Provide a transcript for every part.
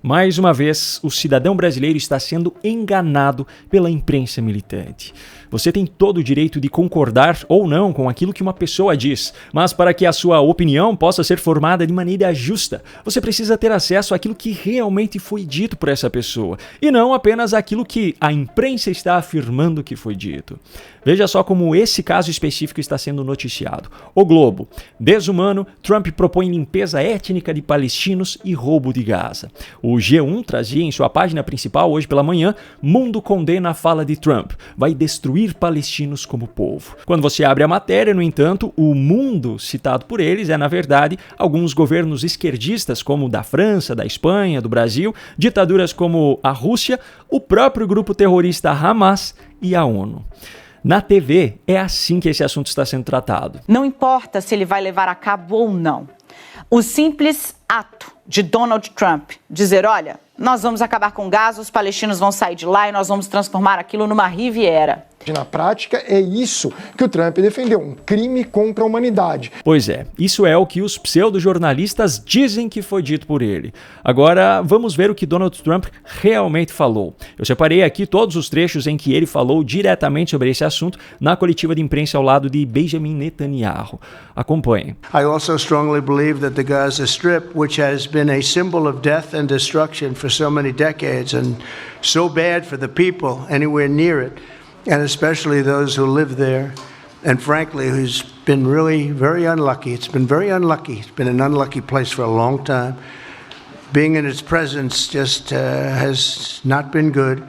Mais uma vez, o cidadão brasileiro está sendo enganado pela imprensa militante. Você tem todo o direito de concordar ou não com aquilo que uma pessoa diz, mas para que a sua opinião possa ser formada de maneira justa, você precisa ter acesso àquilo que realmente foi dito por essa pessoa, e não apenas àquilo que a imprensa está afirmando que foi dito. Veja só como esse caso específico está sendo noticiado. O Globo. Desumano, Trump propõe limpeza étnica de palestinos e roubo de Gaza. O G1 trazia em sua página principal hoje pela manhã: mundo condena a fala de Trump, vai destruir palestinos como povo. Quando você abre a matéria, no entanto, o mundo citado por eles é, na verdade, alguns governos esquerdistas, como o da França, da Espanha, do Brasil, ditaduras como a Rússia, o próprio grupo terrorista Hamas e a ONU. Na TV, é assim que esse assunto está sendo tratado. Não importa se ele vai levar a cabo ou não. O simples ato de Donald Trump dizer, olha, nós vamos acabar com Gaza, os palestinos vão sair de lá e nós vamos transformar aquilo numa riviera. Na prática, é isso que o Trump defendeu, um crime contra a humanidade. Pois é, isso é o que os pseudojornalistas dizem que foi dito por ele. Agora, vamos ver o que Donald Trump realmente falou. Eu separei aqui todos os trechos em que ele falou diretamente sobre esse assunto na coletiva de imprensa ao lado de Benjamin Netanyahu. Acompanhem. I also strongly believe that the Gaza Strip, which has been a symbol of death and destruction for so many decades and so bad for the people anywhere near it, and especially those who live there, and frankly, who's been really very unlucky. It's been very unlucky. It's been an unlucky place for a long time. Being in its presence just has not been good,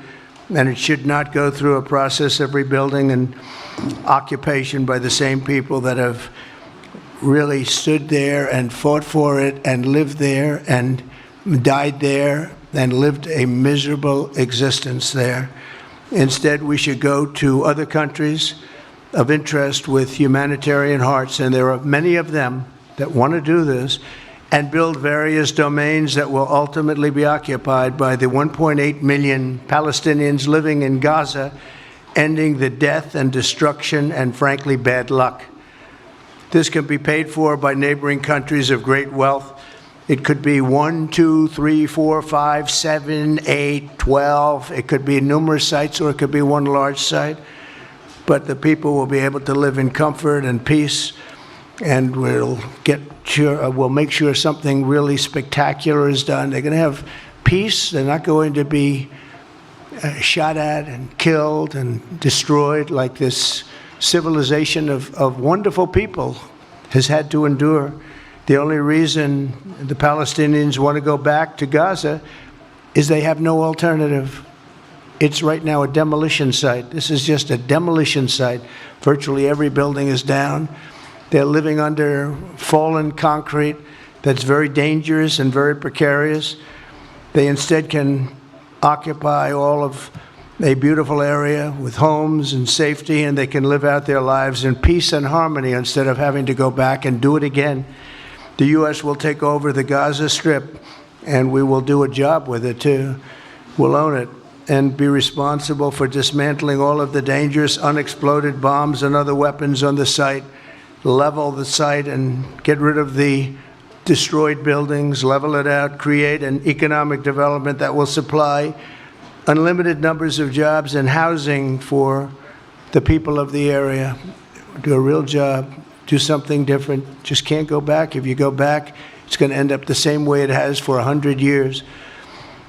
and it should not go through a process of rebuilding and occupation by the same people that have really stood there and fought for it and lived there and died there and lived a miserable existence there. Instead, we should go to other countries of interest with humanitarian hearts, and there are many of them that want to do this, and build various domains that will ultimately be occupied by the 1.8 million Palestinians living in Gaza, ending the death and destruction and, frankly, bad luck. This can be paid for by neighboring countries of great wealth. It could be 1, 2, 3, 4, 5, 7, 8, 12. It could be numerous sites, or it could be one large site. But the people will be able to live in comfort and peace, and we'll make sure something really spectacular is done. They're going to have peace. They're not going to be shot at and killed and destroyed like this civilization of wonderful people has had to endure. The only reason the Palestinians want to go back to Gaza is they have no alternative. It's right now a demolition site. This is just a demolition site. Virtually every building is down. They're living under fallen concrete that's very dangerous and very precarious. They instead can occupy all of a beautiful area with homes and safety, and they can live out their lives in peace and harmony instead of having to go back and do it again. The U.S. will take over the Gaza Strip, and we will do a job with it too. We'll own it and be responsible for dismantling all of the dangerous unexploded bombs and other weapons on the site, level the site and get rid of the destroyed buildings, level it out, create an economic development that will supply unlimited numbers of jobs and housing for the people of the area. Do a real job. Do something different. Just can't go back. If you go back, it's going to end up the same way it has for 100 years.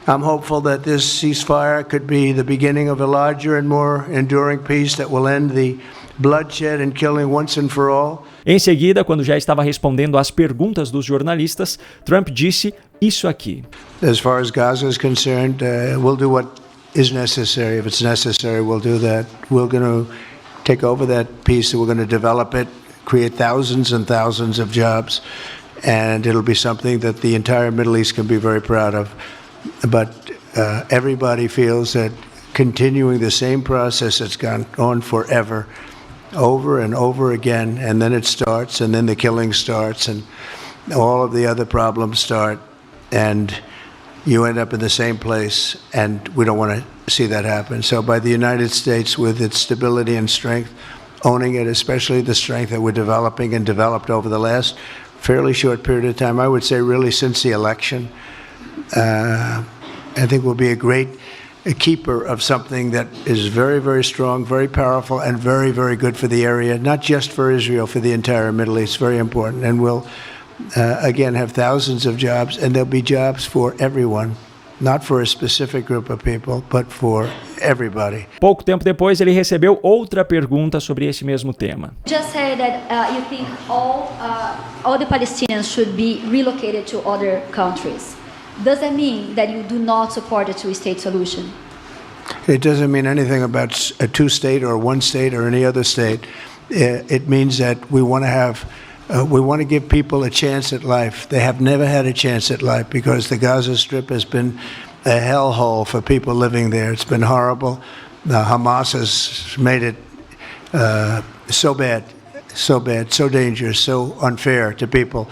I'm hopeful that this ceasefire could be the beginning of a larger and more enduring peace that will end the bloodshed and killing once and for all. Em seguida, quando já estava respondendo às perguntas dos jornalistas, Trump disse isso aqui. As far as Gaza is concerned, we'll do what is necessary. If it's necessary, we'll do that. We're going to take over that piece, and we're going to develop it, create thousands and thousands of jobs, and it'll be something that the entire Middle East can be very proud of. But everybody feels that continuing the same process that's gone on forever, over and over again, and then it starts, and then the killing starts, and all of the other problems start, and you end up in the same place, and we don't want to see that happen. So by the United States, with its stability and strength, owning it, especially the strength that we're developing and developed over the last fairly short period of time, I would say really since the election, I think will be a great keeper of something that is very, very strong, very powerful, and very, very good for the area, not just for Israel, for the entire Middle East. Very important. And we'll, again, have thousands of jobs, and there'll be jobs for everyone. Not for a specific group of people, but for everybody. Pouco tempo depois, ele recebeu outra pergunta sobre esse mesmo tema. Just say that you think all the Palestinians should be relocated to other countries. Does that mean that you do not support a two-state solution? It doesn't mean anything about a two-state or one state or any other state. It means that we want to have. We want to give people a chance at life. They have never had a chance at life because the Gaza Strip has been a hellhole for people living there. It's been horrible. Hamas has made it so bad, so dangerous, so unfair to people.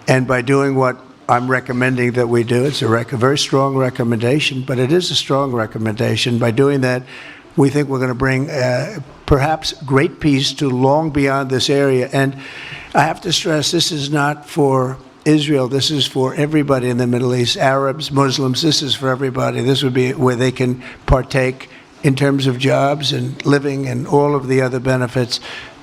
And by doing what I'm recommending that we do, it's a very strong recommendation, but it is a strong recommendation. By doing that, we think we're going to bring perhaps great peace to long beyond this area. And I have to stress, this is not for Israel. This is for everybody in the Middle East, Arabs, Muslims. This is for everybody. This would be where they can partake in terms of jobs and living and all of the other benefits.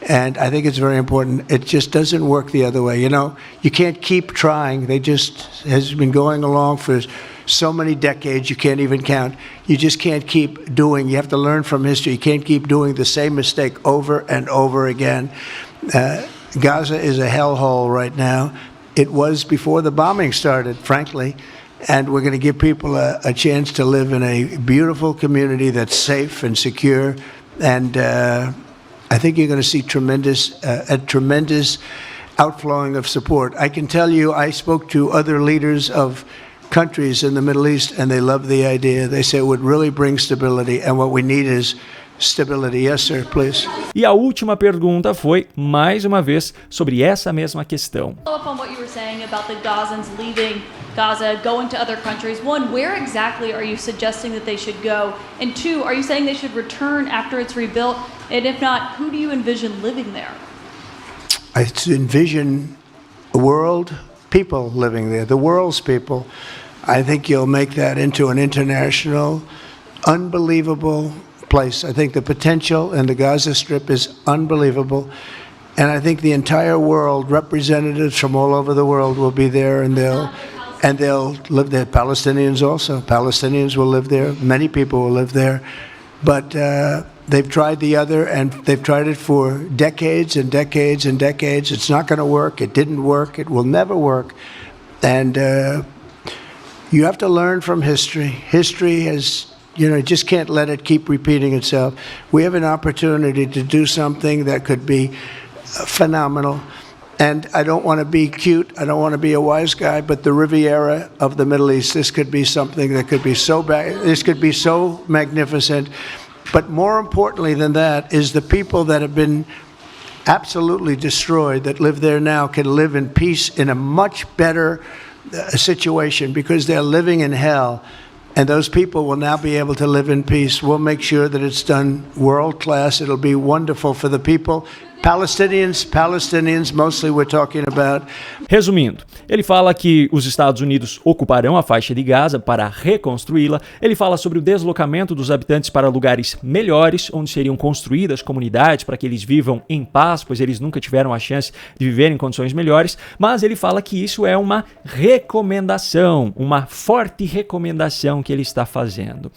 And I think it's very important. It just doesn't work the other way. You know, you can't keep trying. They just has been going along for so many decades, you can't even count. You just can't keep doing. You have to learn from history. You can't keep doing the same mistake over and over again. Gaza is a hellhole right now. It was before the bombing started, frankly. And we're going to give people a chance to live in a beautiful community that's safe and secure. And I think you're going to see a tremendous outflowing of support. I can tell you, I spoke to other leaders of countries in the Middle East, and they love the idea. They say it would really bring stability, and what we need is stability. Yes, sir, please. E a última pergunta foi, mais uma vez, sobre essa mesma questão. Follow up on what you were saying about the Gazans leaving Gaza, going to other countries. One, where exactly are you suggesting that they should go? And two, are you saying they should return after it's rebuilt? And if not, who do you envision living there? I envision a world, people living there, the world's people. I think you'll make that into an international, unbelievable place. I think the potential in the Gaza Strip is unbelievable. And I think the entire world, representatives from all over the world will be there, and they'll live there. Palestinians also. Palestinians will live there. Many people will live there. But they've tried the other, and they've tried it for decades and decades and decades. It's not going to work. It didn't work. It will never work. And you have to learn from history. History has, you just can't let it keep repeating itself. We have an opportunity to do something that could be phenomenal. And I don't want to be cute. I don't want to be a wise guy, but the Riviera of the Middle East, this could be something that could be so bad. This could be so magnificent. But more importantly than that is the people that have been absolutely destroyed that live there now can live in peace in a much better situation because they're living in hell. And those people will now be able to live in peace. We'll make sure that it's done world class. It'll be wonderful for the people. Palestinians, mostly we're talking about. Resumindo, ele fala que os Estados Unidos ocuparão a faixa de Gaza para reconstruí-la. Ele fala sobre o deslocamento dos habitantes para lugares melhores, onde seriam construídas comunidades para que eles vivam em paz, pois eles nunca tiveram a chance de viver em condições melhores. Mas ele fala que isso é uma recomendação, uma forte recomendação que ele está fazendo.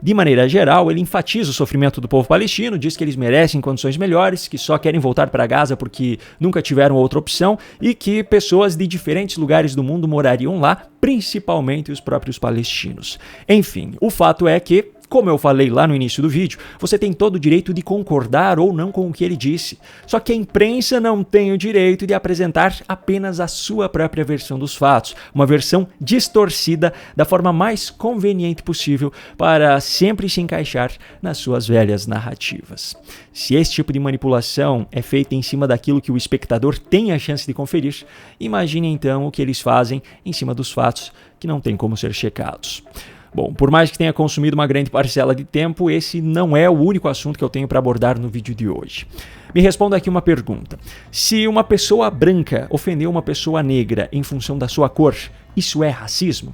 De maneira geral, ele enfatiza o sofrimento do povo palestino, diz que eles merecem condições melhores, que só querem voltar para Gaza porque nunca tiveram outra opção e que pessoas de diferentes lugares do mundo morariam lá, principalmente os próprios palestinos. Enfim, o fato é que, como eu falei lá no início do vídeo, você tem todo o direito de concordar ou não com o que ele disse. Só que a imprensa não tem o direito de apresentar apenas a sua própria versão dos fatos, uma versão distorcida da forma mais conveniente possível para sempre se encaixar nas suas velhas narrativas. Se esse tipo de manipulação é feita em cima daquilo que o espectador tem a chance de conferir, imagine então o que eles fazem em cima dos fatos que não tem como ser checados. Bom, por mais que tenha consumido uma grande parcela de tempo, esse não é o único assunto que eu tenho para abordar no vídeo de hoje. Me responda aqui uma pergunta. Se uma pessoa branca ofendeu uma pessoa negra em função da sua cor, isso é racismo?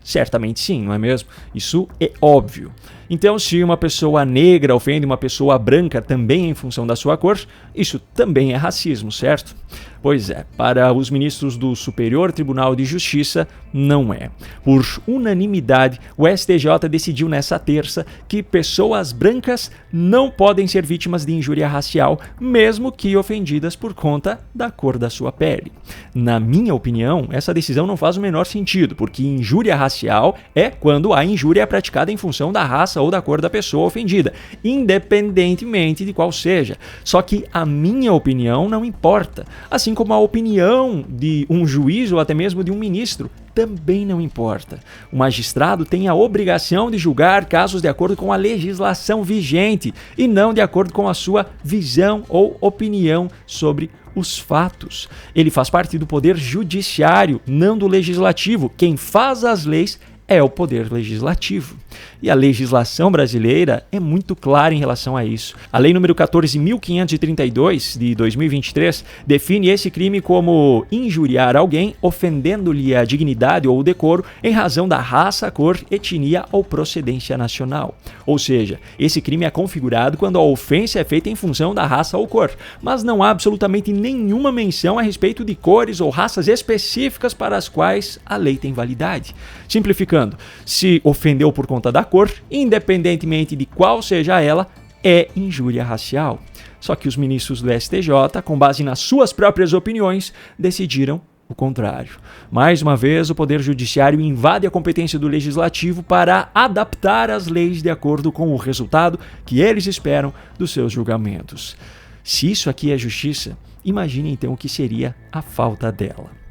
Certamente sim, não é mesmo? Isso é óbvio. Então, se uma pessoa negra ofende uma pessoa branca também em função da sua cor, isso também é racismo, certo? Pois é, para os ministros do Superior Tribunal de Justiça, não é. Por unanimidade, o STJ decidiu nessa terça que pessoas brancas não podem ser vítimas de injúria racial, mesmo que ofendidas por conta da cor da sua pele. Na minha opinião, essa decisão não faz o menor sentido, porque injúria racial é quando a injúria é praticada em função da raça ou da cor da pessoa ofendida, independentemente de qual seja. Só que a minha opinião não importa, assim como a opinião de um juiz ou até mesmo de um ministro também não importa. O magistrado tem a obrigação de julgar casos de acordo com a legislação vigente e não de acordo com a sua visão ou opinião sobre os fatos. Ele faz parte do poder judiciário, não do legislativo. Quem faz as leis é o poder legislativo. E a legislação brasileira é muito clara em relação a isso. A Lei número 14.532, de 2023, define esse crime como injuriar alguém ofendendo-lhe a dignidade ou o decoro em razão da raça, cor, etnia ou procedência nacional. Ou seja, esse crime é configurado quando a ofensa é feita em função da raça ou cor, mas não há absolutamente nenhuma menção a respeito de cores ou raças específicas para as quais a lei tem validade. Simplificando, se ofendeu por conta da cor, independentemente de qual seja ela, é injúria racial. Só que os ministros do STJ, com base nas suas próprias opiniões, decidiram o contrário. Mais uma vez, o Poder Judiciário invade a competência do Legislativo para adaptar as leis de acordo com o resultado que eles esperam dos seus julgamentos. Se isso aqui é justiça, imagine então o que seria a falta dela.